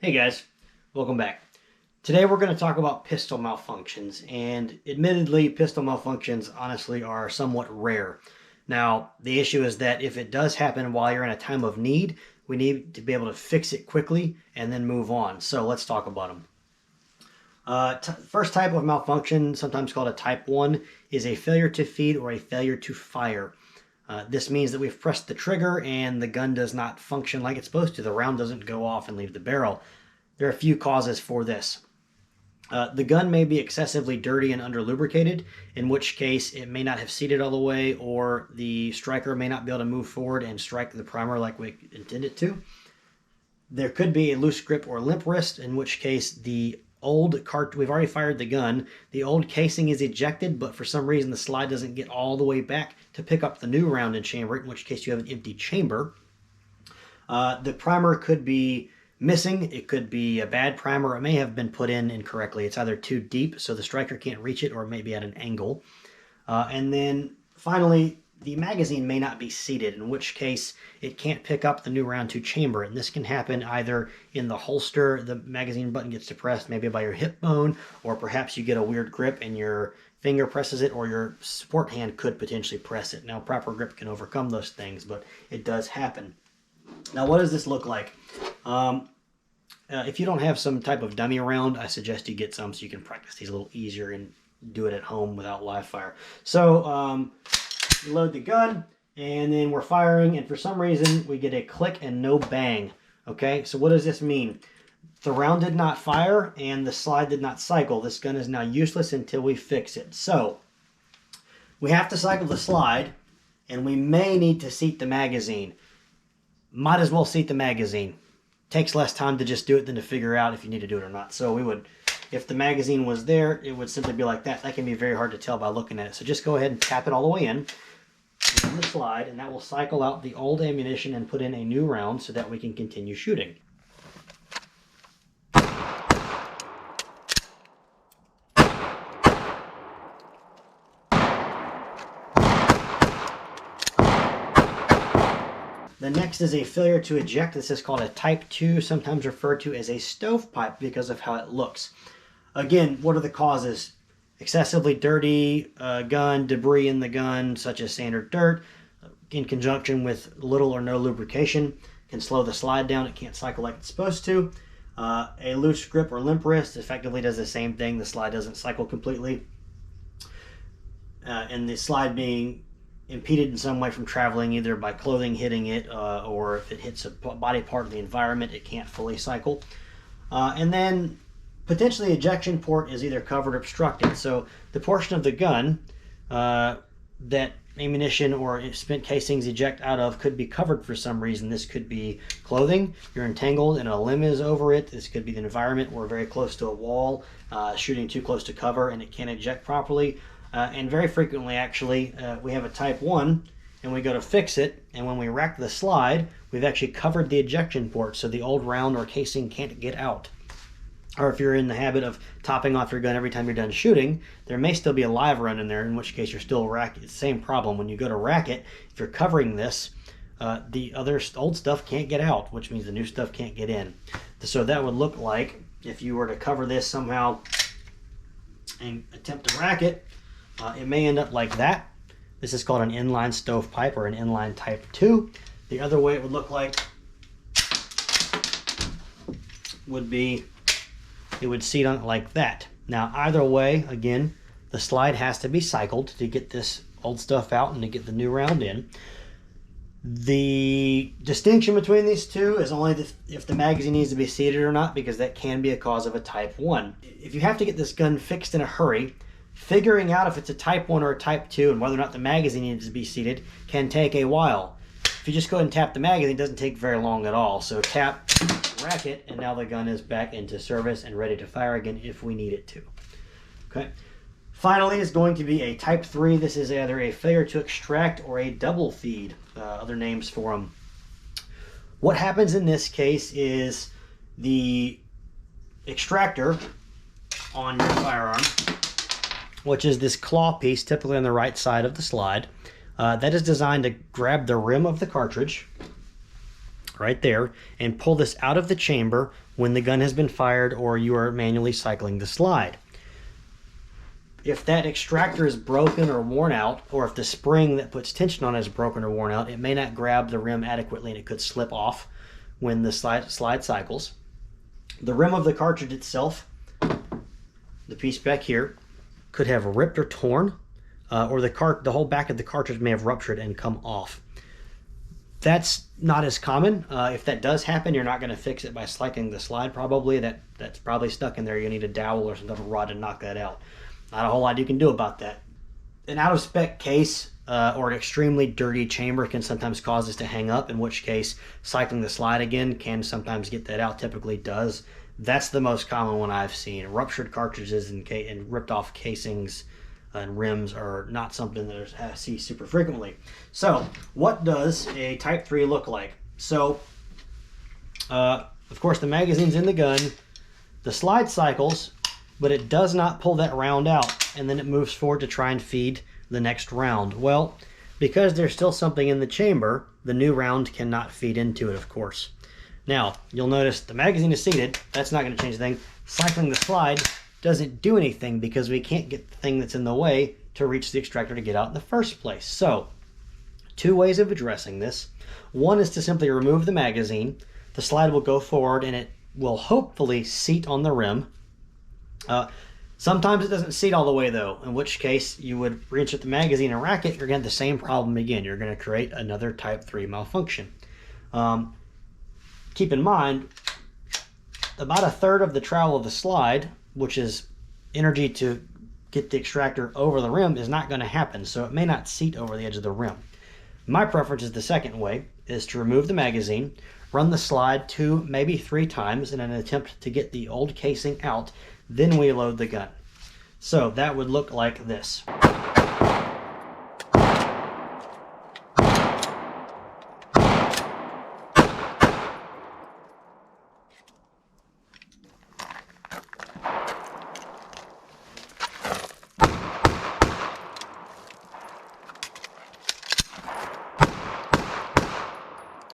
Hey guys, welcome back. Today we're going to talk about pistol malfunctions, and admittedly pistol malfunctions honestly are somewhat rare. Now the issue is that if it does happen while you're in a time of need, we need to be able to fix it quickly and then move on. So let's talk about them. First type of malfunction, sometimes called a type 1, is a failure to feed or a failure to fire. This means that we've pressed the trigger and the gun does not function like it's supposed to. The round doesn't go off and leave the barrel. There are a few causes for this. The gun may be excessively dirty and under-lubricated, in which case it may not have seated all the way, or the striker may not be able to move forward and strike the primer like we intend it to. There could be a loose grip or limp wrist, in which case the we've already fired the gun, the old casing is ejected, but for some reason the slide doesn't get all the way back to pick up the new round and chamber it, in which case you have an empty chamber. The primer could be missing, it could be a bad primer, it may have been put in incorrectly. It's either too deep so the striker can't reach it, or maybe at an angle. And then finally, the magazine may not be seated, in which case it can't pick up the new round to chamber it. And this can happen either in the holster, the magazine button gets depressed maybe by your hip bone, or perhaps you get a weird grip and your finger presses it, or your support hand could potentially press it. Now, proper grip can overcome those things, but it does happen. Now, what does this look like? If you don't have some type of dummy round, I suggest you get some so you can practice these a little easier and do it at home without live fire. So, you load the gun, and then we're firing, and for some reason we get a click and no bang. Okay, so what does this mean? The round did not fire and the slide did not cycle. This gun is now useless until we fix it. So we have to cycle the slide, and we may need to seat the magazine. Might as well seat the magazine. Takes less time to just do it than to figure out if you need to do it or not. So we would, if the magazine was there, it would simply be like that. That can be very hard to tell by looking at it. So just go ahead and tap it all the way in the slide, and that will cycle out the old ammunition and put in a new round so that we can continue shooting. The next is a failure to eject. This is called a type 2, sometimes referred to as a stovepipe because of how it looks. Again, what are the causes? Excessively dirty gun, debris in the gun, such as sand or dirt, in conjunction with little or no lubrication, can slow the slide down. It can't cycle like it's supposed to. A loose grip or limp wrist effectively does the same thing. The slide doesn't cycle completely. And the slide being impeded in some way from traveling, either by clothing hitting it, or if it hits a body part of the environment, it can't fully cycle. And then potentially ejection port is either covered or obstructed. So the portion of the gun that ammunition or spent casings eject out of could be covered for some reason. This could be clothing, you're entangled and a limb is over it. This could be the environment, we're very close to a wall, shooting too close to cover and it can't eject properly. And very frequently, actually, we have a type 1 and we go to fix it, and when we rack the slide, we've actually covered the ejection port so the old round or casing can't get out. Or if you're in the habit of topping off your gun every time you're done shooting, there may still be a live round in there, in which case you're still racking. It's the same problem. When you go to rack it, if you're covering this, the other old stuff can't get out, which means the new stuff can't get in. So that would look like if you were to cover this somehow and attempt to rack it, it may end up like that. This is called an inline stovepipe or an inline type 2. The other way it would look like would be, it would seat on it like that. Now either way, again, the slide has to be cycled to get this old stuff out and to get the new round in. The distinction between these two is only if the magazine needs to be seated or not, because that can be a cause of a type 1. If you have to get this gun fixed in a hurry, figuring out if it's a type 1 or a type 2 and whether or not the magazine needs to be seated can take a while. If you just go ahead and tap the magazine, it doesn't take very long at all. So tap, rack it, and now the gun is back into service and ready to fire again if we need it to. Okay. Finally is going to be a type 3. This is either a failure to extract or a double feed, other names for them. What happens in this case is the extractor on your firearm, which is this claw piece typically on the right side of the slide, that is designed to grab the rim of the cartridge right there and pull this out of the chamber when the gun has been fired or you are manually cycling the slide. If that extractor is broken or worn out, or if the spring that puts tension on it is broken or worn out, it may not grab the rim adequately and it could slip off when the slide cycles. The rim of the cartridge itself, the piece back here, could have ripped or torn, or the whole back of the cartridge may have ruptured and come off. That's not as common. If that does happen, you're not going to fix it by cycling the slide probably. That's probably stuck in there. You need a dowel or some type of rod to knock that out. Not a whole lot you can do about that. An out-of-spec case or an extremely dirty chamber can sometimes cause this to hang up, in which case cycling the slide again can sometimes get that out, typically does. That's the most common one I've seen. Ruptured cartridges and ripped off casings and rims are not something that I see super frequently. So what does a Type 3 look like? So of course the magazine's in the gun, the slide cycles, but it does not pull that round out, and then it moves forward to try and feed the next round. Well, because there's still something in the chamber, the new round cannot feed into it, of course. Now, you'll notice the magazine is seated. That's not going to change a thing. Cycling the slide doesn't do anything because we can't get the thing that's in the way to reach the extractor to get out in the first place. So, two ways of addressing this. One is to simply remove the magazine. The slide will go forward and it will hopefully seat on the rim. Sometimes it doesn't seat all the way though, in which case you would reinsert the magazine and rack it. You're going to have the same problem again. You're going to create another Type 3 malfunction. Keep in mind, about a third of the travel of the slide, which is energy to get the extractor over the rim, is not going to happen, so it may not seat over the edge of the rim. My preference is the second way, is to remove the magazine, run the slide 2, maybe 3 times in an attempt to get the old casing out, then we load the gun. So that would look like this.